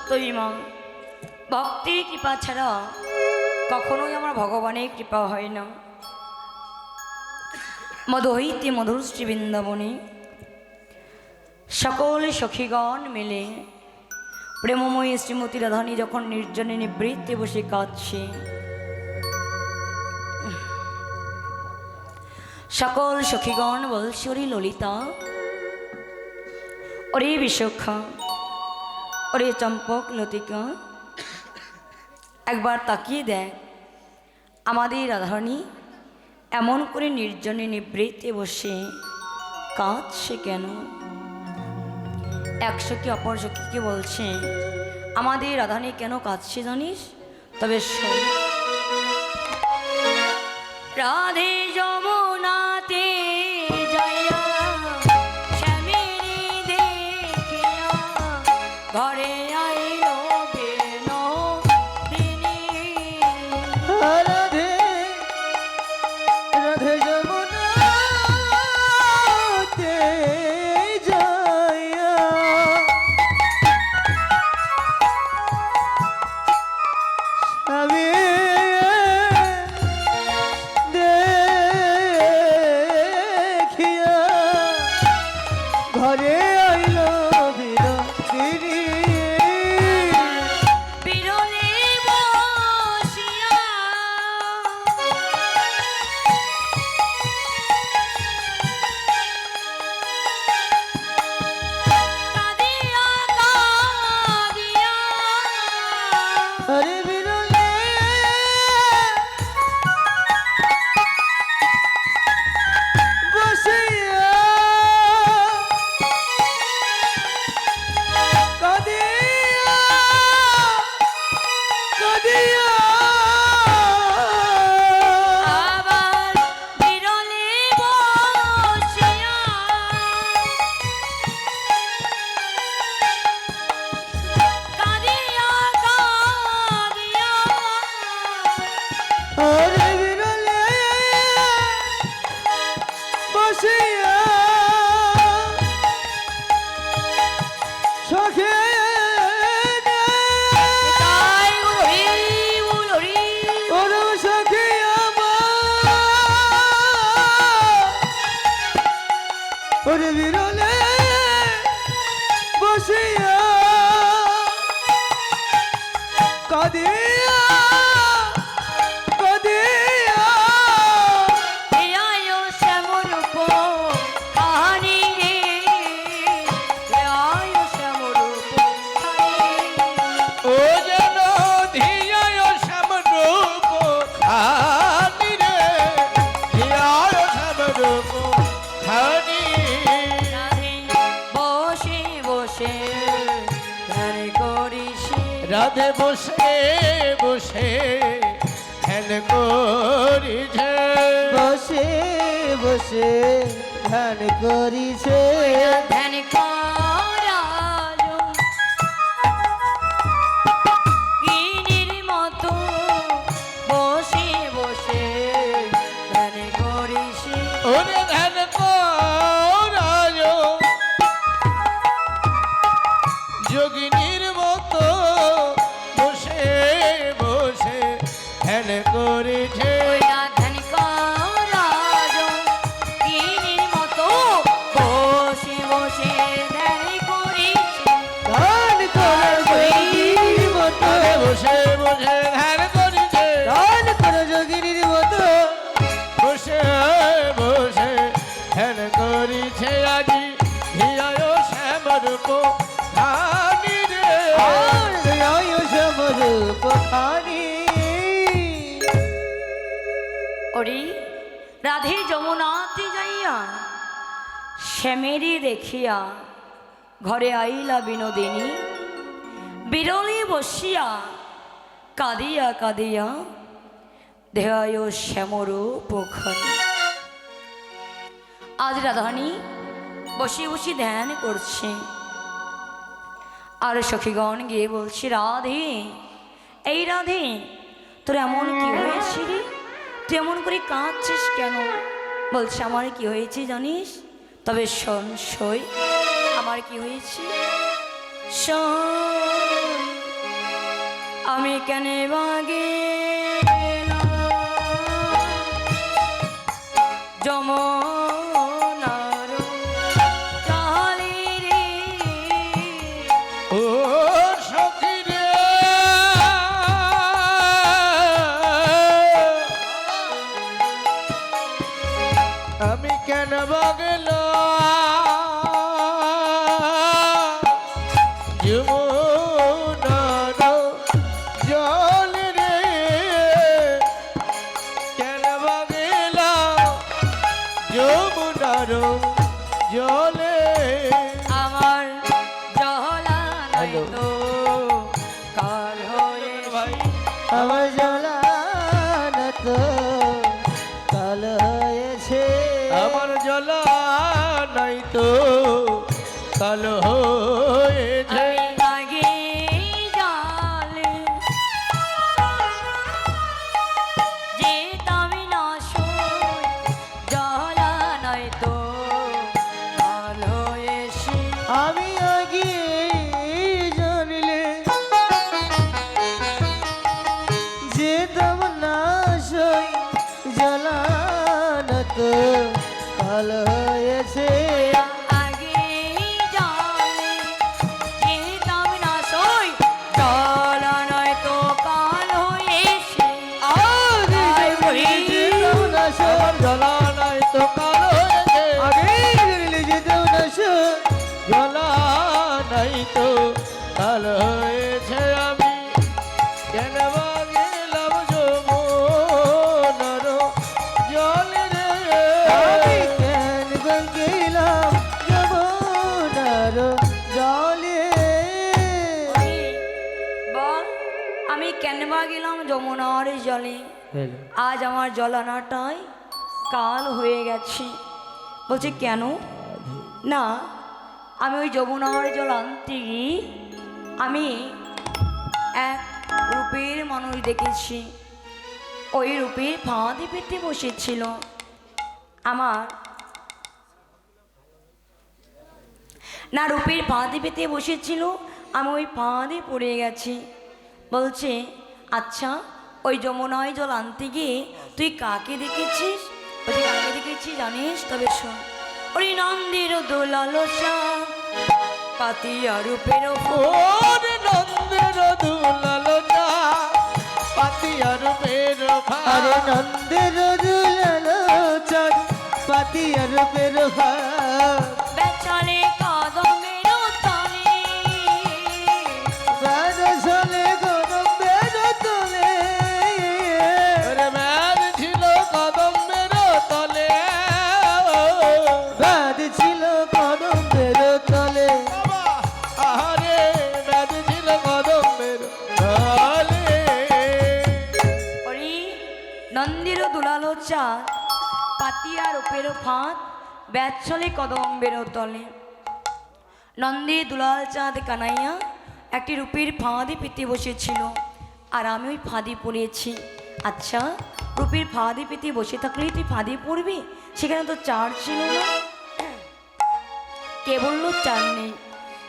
সত্যই মা, ভক্তি কৃপা ছাড়া কখনোই আমার ভগবানের কৃপা হয় না। মধু হইতে মধুর শ্রী বৃন্দাবনে সকল সখীগণ মিলে প্রেমময়ী শ্রীমতী রাধানী যখন নির্জনে নিবৃত্তে বসে কাঁদছে, সকল সখীগণ বলছে, ওরে ললিতা, ওরে বিশাখা, ওরে চম্পক লতিকা, একবার তাকিয়ে দেখ আমাদের রাধারানী এমন করে নির্জনে নিবৃত্তে বসে কাঁদছে কেন। এক সখী অপর সখীকে বলছে, আমাদের রাধারানী কেন কাঁদছে জানিস? তবে শোন। রাধে যমুনাতে যাইয়া শ্যামেরি দেখিয়া ঘরে আইল বিনোদিনী। রাধে রাধে যমুনাতে যাইয়া আমি দেখিয়া ঘরে আইল বিনোদিনী। বিরলে বসিয়া কাঁদিয়া কাঁদিয়া হরে বিরলে বসিয়া কাঁদিয়া কাঁদিয়া আবার বিরলে বসিয়া কাঁদিয়া কাঁদিয়া হরে বিরলে বসিয়া সখে তাই উড়ি উড়ি ওরে সখী আমার ওরে বিরলে বসিয়া কাঁদিয়া কাঁদিয়া আয়ো শ্যামরূপ কাহানি রে, আয়ো শ্যামরূপ ও যেন ধিয়ায় শ্যামরূপ খানি রে ধিয়ায় শ্যামরূপ খানি। রাধে বসে বসে ধ্যান করিস, রাধে বসে বসে ধ্যান করিছে বসে বসে ধ্যান করিছে ধ্যান করাল গিনির মতো বসে বসে ধ্যান করিস। ওরে ধ্যান করায় যোগিনীর মতো বসে বসে ধ্যান করিছে ওইটা ধ্যান করাল গিনির মতো বসে বসে ধ্যান করিস। ধ্যান করে যোগিনীর মতো বসে বসে ধ্যান করিছে ধ্যান করে যোগিনীর মতো বসে বসে ধ্যান করিছে আজি ধিয়ায় শ্যামরূপ খানি রে ধিয়ায় শ্যামরূপ খানি। ওরে রাধে যমুনাতে যাইয়া শ্যামেরি দেখিয়া ঘরে আইলা বিনোদিনী। বিরলে বসিয়া কাঁদিয়া কাঁদিয়া দেহায় শ্যামরূপ খানি। আজ রাধারানী বসে বসে ধ্যান করছে, আর সখীগণ গিয়ে বলছে, রাধে, এই রাধে, তোর এমন কি হয়েছে রে? তুই এমন করে কাঁদছিস কেন? বলছে, আমার কি হয়েছে জানিস? তবে শোন, সই আমার কি হয়েছে শোন। আমি কেন বাগে যমুনার জলে রে ও সখী রে আমি কেন বাগল যমুনার জল রে কেন বাগল যমুনার জলে আমার জহলা নাই তো কাল হয়ে ভাই আমার জ্বালান তো কাল হয়েছে আমার জ্বালা নাই তো কালো হয়েছে আমি আগে জালে যেতাম না সই জহলা নাই তো কাল হয়েছে আমি আগে জানলে যেতাম না সই জ্বালান তো কাল হয়েছে আগে জালে যেতাম না সই জহলা নাই তো কাল হয়েছে আগে যেতাম না সই আমার জ্বালা নাই তো কালো হয়েছে আগে জানলে যেতাম না সই জ্বালা নাই তো কালো হয়েছে আমি কেন বাগেলাম যমুনার জল রে আমি কেন গেলাম যমুনার জলে বল আমি কেন বা গেলাম যমুনার জলে আজ আমার জলানাটাই কাল হয়ে গেছে বলছি কেন না আমি ওই যমুনার জল আনতে গিয়ে আমি এক রূপের মানুষ দেখেছি ওই রূপের ফাঁদে পেতে বসেছিল আমার না রূপের ফাঁদে পেতে বসেছিল আমি ওই ফাঁদে পড়ে গেছি বলছে আচ্ছা ওই যমুনায় জল আনতে গিয়ে তুই কাকে দেখেছিস বলছি কাকে দেখেছি জানিস তবে শোন ওই নন্দের দোলালসা পাতিয়া রূপের ওরে নন্দের দুলালনা পাতিয়ার পের আরে নন্দের দুলালো চাঁদ পাতিয়ার পের বেচালে কদমের তলে চলে গরমের তোলে ওরে ম্যার ছিল কদমের তলে বাদ ছিল কদমের তলে বাবা আহারে ম্যার ছিল কদমের তলে ওরে নন্দির দুলালো চাঁদ পাতিয়া রূপের ফাঁদ ব্যাচলে কদম্বের তলে নন্দী দুলাল চাঁদ কানাইয়া একটি রূপের ফাঁদে পেতে বসেছিল আর আমি ওই ফাঁদে পড়েছি আচ্ছা রূপের ফাঁদে পেতে বসে থাকলেই তুই ফাঁদে পড়বি সেখানে তো চার ছিল না কে বললো চার নেই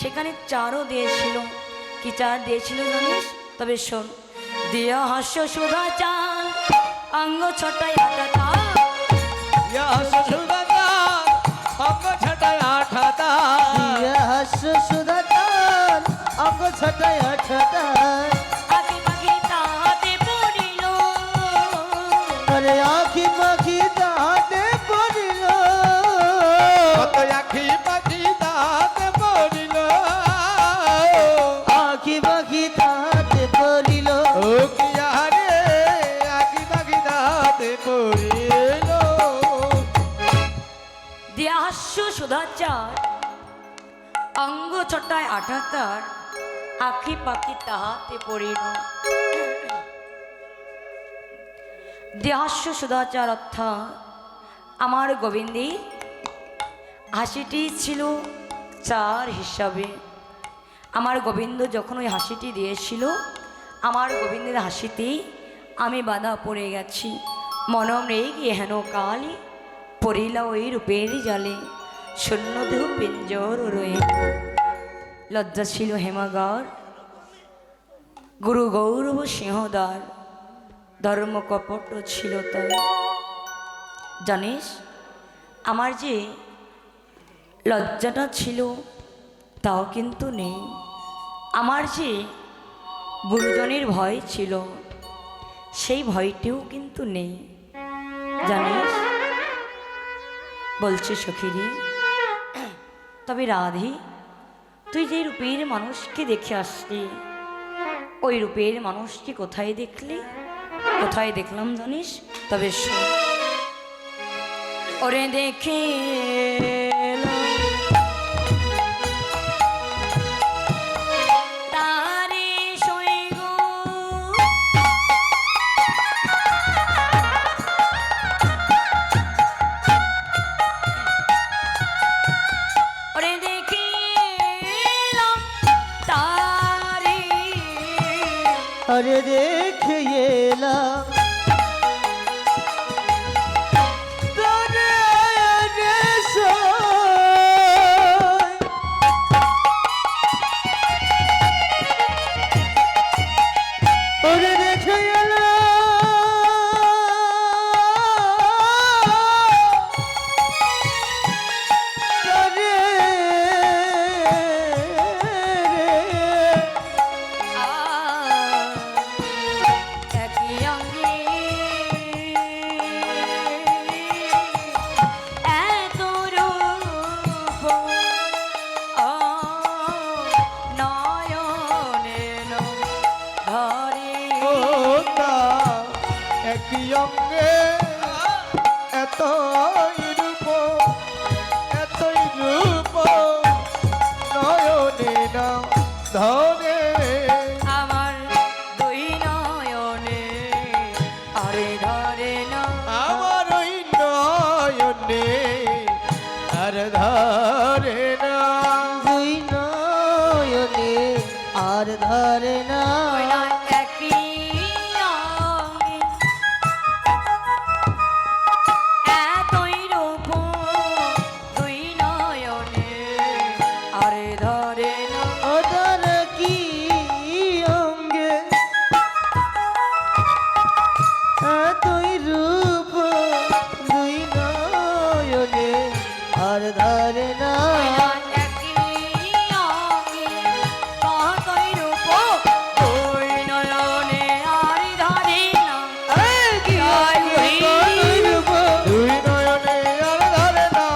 সেখানে চারও দিয়েছিল কি চার দিয়েছিল জানিস তবে শোন দিয়া হাস্য সুধা চাঁদ অঙ্গ ছটাই আটা ইয়া সুদাতা অঙ্গ ছটায় আঠাতা দিয়া হাস্য সুদাতান অঙ্গ ছটায় আঠাতান আগে পাখি তাহাতে পড়িল আরে আখি পাখি তাহাতে পড়িল কত আখি পাখি দাঁত পড়িল আখি পাখি তাহাতে পড়িল ও কিয়া রে আখি পাখি দাঁত পড়িল দেহাস্য সুধাচার অঙ্গ ছটায় আঠাতার আখি পাখি তাহাতে পড়িল দেহাস্য সুধাচার অর্থাৎ আমার গোবিন্দের হাসিটি ছিল চার হিসাবে আমার গোবিন্দ যখন ওই হাসিটি দিয়েছিল আমার গোবিন্দের হাসিতেই আমি বাধা পড়ে গেছি মনম রেগে হেন কালী পড়িলা ওই রূপের জালে শূন্যদেহ পিঞ্জর রয়ে লজ্জা ছিল হেমাগর গুরু গৌরব সিংহদার ধর্ম কপট ছিল তাই। জানিস আমার যে লজ্জাটা ছিল তাও কিন্তু নেই, আমার যে গুরুজনের ভয় ছিল সেই ভয়টিও কিন্তু নেই। জানিস বলছে সখীরি, তবে রাধি তুই যে রূপের মানুষকে দেখে আসলি ওই রূপের মানুষকে কোথায় দেখলি? কোথায় দেখলাম জানিস? তবে শোন। ওরে দেখে আরে দেখে এলাম তারে ওরে দেখে একই অঙ্গে এতই রূপ নয়নে না ধরে আমার দুই নয়নে আরে ধরে না, আমার ওই নয়নে আর ধরে না, দুই নয়নে আর ধরে না। ওই নয় একই অঙ্গে এতই রূপ দুই নয়নে আরে ধরে না। ওদের কি অঙ্গে এতই রূপ দুই নয়নে আর ধরে না। ওই নয় একই অঙ্গে কতই রূপ দুই নয়নে আরে ধরে না। কি অঙ্গে কতই রূপ দুই নয়নে আর ধরে না,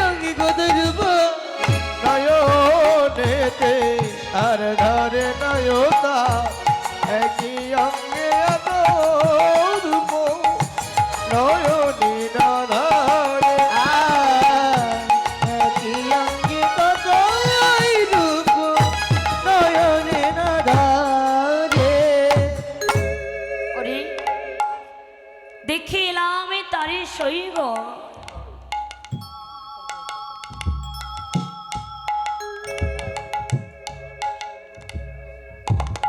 অঙ্গে কতই রূপ নয়নেতে আর ধরে নয়তা একই অঙ্গে এত রূপ নয়নে না ধরে। কি অঙ্গে কতই রূপ নয়নে না ধরে। ওরে দেখে এলাম তারে শৈব